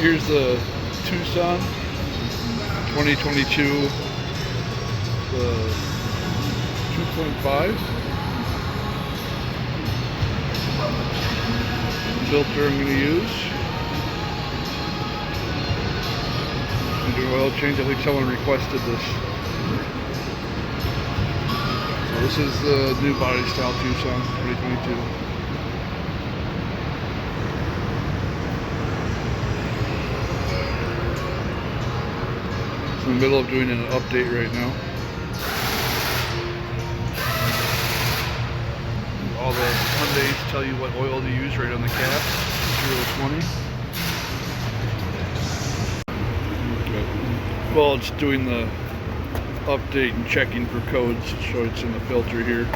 here's the Tucson 2022, the 2.5 filter I'm going to use. I'm going to do an oil change. I think someone requested this. So this is the new body style Tucson 2022. In the middle of doing an update right now. All the Hyundais tell you what oil to use right on the cap. 020. Well, it's doing the update and checking for codes, so it's in the filter here.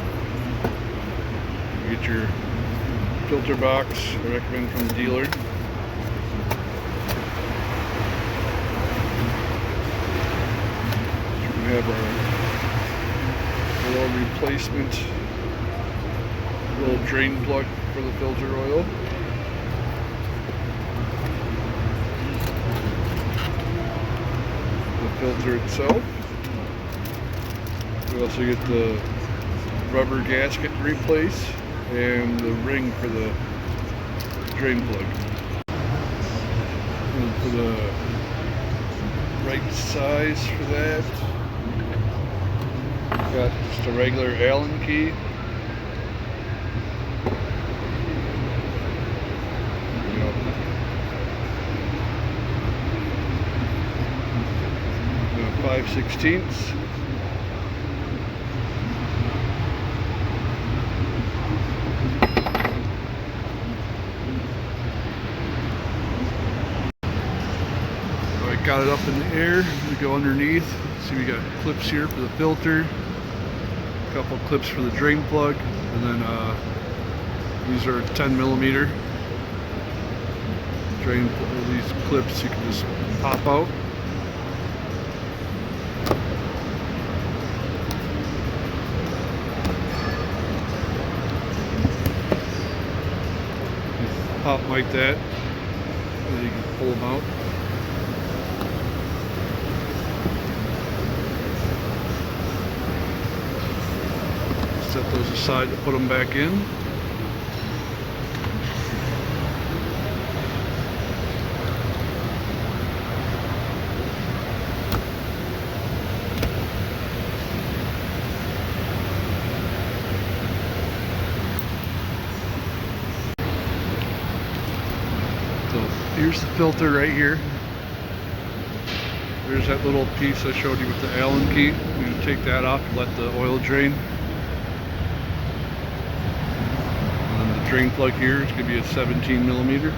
You get your filter box, I recommend from the dealer. We have our little replacement little drain plug for the filter oil. The filter itself. We also get the rubber gasket to replace and the ring for the drain plug. And for the right size for that, got just a regular Allen key. Yep. 5/16. Got it up in the air. We go underneath. See, we got clips here for the filter, a couple clips for the drain plug, and then these are 10mm drain. These clips you can just pop out. Pop like that, and then you can pull them out. Set those aside to put them back in. So here's the filter right here. There's that little piece I showed you with the Allen key. You take that off and let the oil drain. Drain plug here is going to be a 17mm.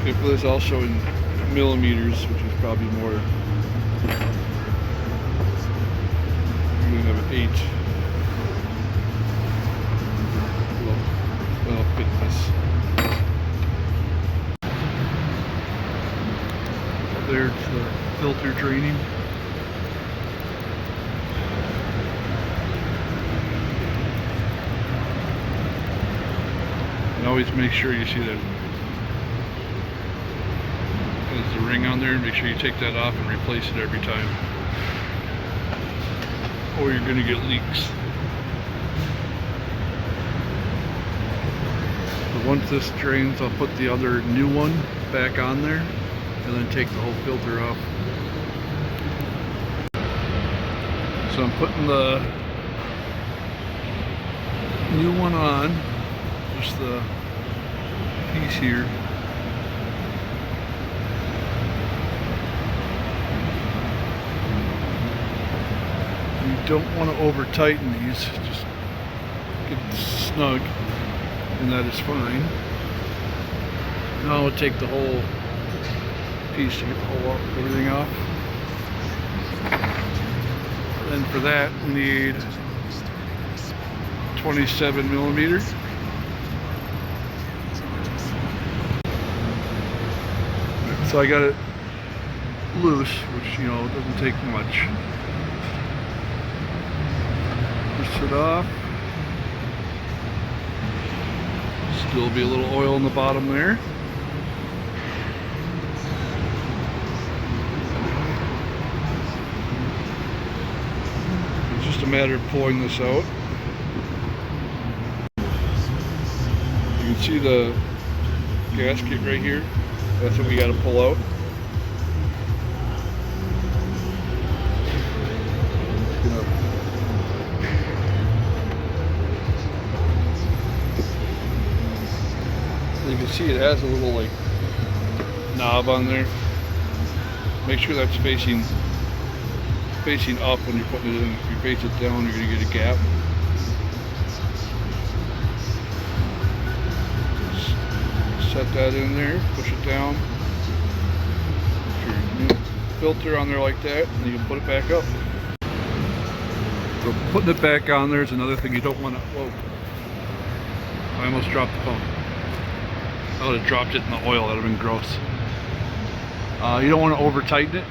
Okay, for this also in millimeters, which is probably more. You're going to have an 8. That'll fit this. There's the filter draining. And always make sure you see that there's a ring on there. Make sure you take that off and replace it every time, or you're going to get leaks. But once this drains, I'll put the other new one back on there and then take the whole filter off. So I'm putting the new one on. Just the piece here. You don't want to over tighten these, just get it snug, and that is fine. Now I'll take the whole piece to get everything off. Then for that we need 27mm. So I got it loose, which, you know, doesn't take much. Twist it off. Still be a little oil in the bottom there. It's just a matter of pulling this out. You can see the gasket right here. That's what we got to pull out. You can see it has a little like knob on there. Make sure that's facing up when you're putting it in. If you face it down, you're gonna get a gap. Set that in there, push it down. Put your new filter on there like that, and you can put it back up. So putting it back on there is another thing you don't want to. Whoa! I almost dropped the phone. I would have dropped it in the oil. That would have been gross. You don't want to over tighten it.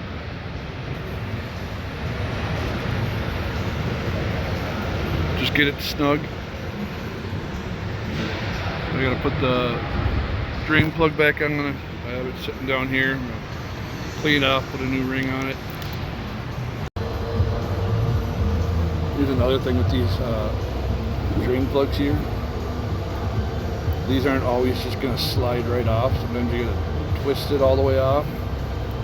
Just get it snug. I gotta put the drain plug back on. I have it sitting down here. I'm gonna clean it up, put a new ring on it. Here's another thing with these drain plugs here. These aren't always just going to slide right off. Sometimes you got to twist it all the way off.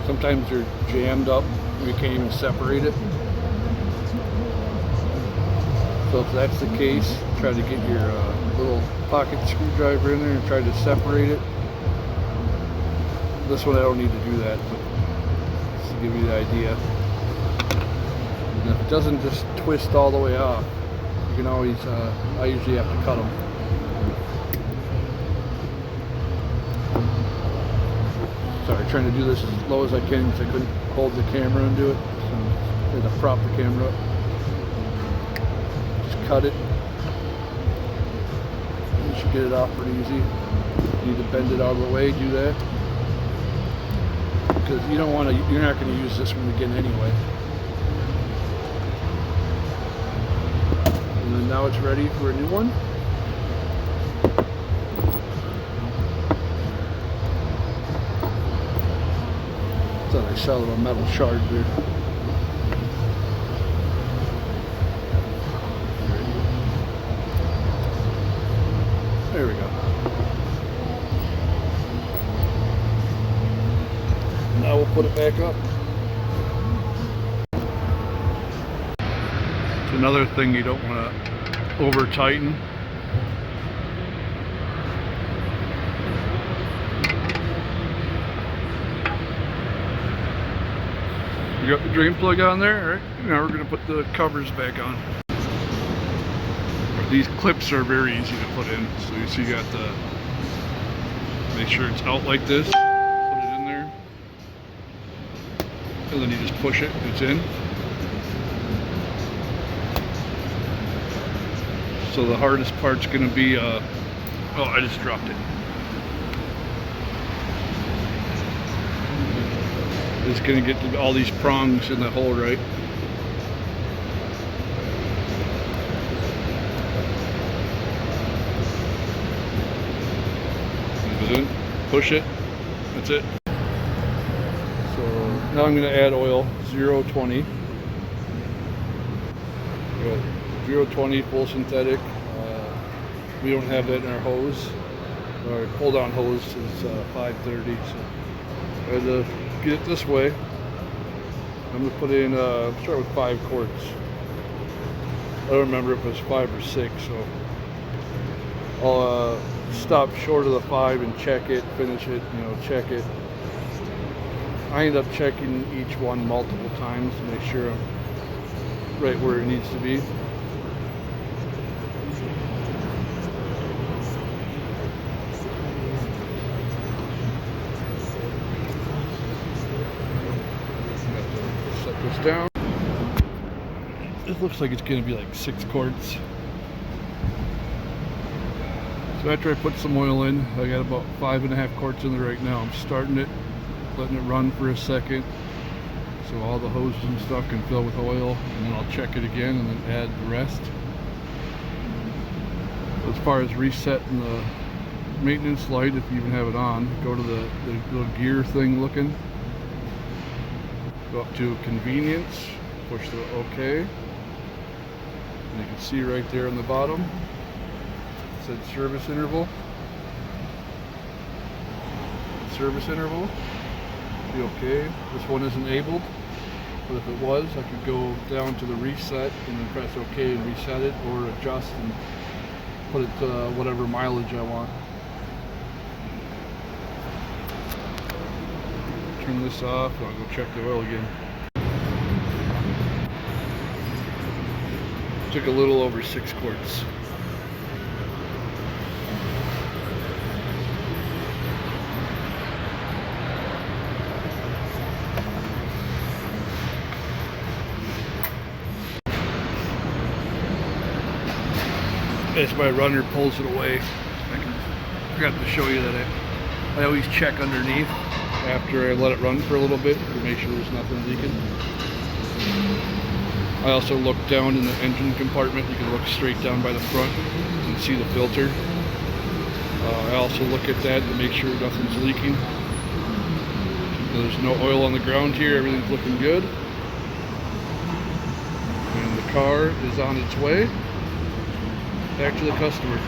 Sometimes they're jammed up. You can't even separate it. So if that's the case, try to get your little pocket screwdriver in there and try to separate it. This one I don't need to do that, but just to give you the idea. And if it doesn't just twist all the way off, you can always, I usually have to cut them. Sorry, trying to do this as low as I can because I couldn't hold the camera and do it. So I had to prop the camera up. Just cut it. You should get it off pretty easy. You need to bend it out of the way, do that. Because you don't want to, you're not going to use this one again anyway. And then now it's ready for a new one. Thought I saw a little metal shard there. There we go. Now we'll put it back up. It's another thing you don't want to over tighten. You got the drain plug on there, right? Now we're going to put the covers back on. These clips are very easy to put in. So you see you got the, make sure it's out like this, put it in there, and then you just push it, it's in. So the hardest part's going to be, oh, I just dropped it. It's going to get all these prongs in the hole, right? Leave it in, push it, that's it. So now I'm going to add oil, 0.20. 0.20 full synthetic. We don't have that in our hose. Our pull down hose is 530. So I had to get it this way. I'm going to put in, start with 5 quarts. I don't remember if it was 5 or 6, so I'll stop short of the 5 and check it, finish it, check it. I end up checking each one multiple times to make sure I'm right where it needs to be. This down. It looks like it's going to be like 6 quarts. So after I put some oil in, I got about 5.5 quarts in there right now. I'm starting it, letting it run for a second so all the hoses and stuff can fill with oil, and then I'll check it again and then add the rest. As far as resetting maintenance light if you even have it on. Go to the little gear thing looking. Go up to convenience, push the OK. And you can see right there on the bottom, it said service interval. Service interval. Be okay. This one isn't enabled, but if it was, I could go down to the reset and then press OK and reset it, or adjust and put it to whatever mileage I want. Turn this off, I'll go check the oil again. Took a little over 6 quarts. As my runner pulls it away, I forgot to show you that I always check underneath after I let it run for a little bit to make sure there's nothing leaking. I also look down in the engine compartment. You can look straight down by the front and see the filter. I also look at that to make sure nothing's leaking. There's no oil on the ground here, everything's looking good. And the car is on its way back to the customer.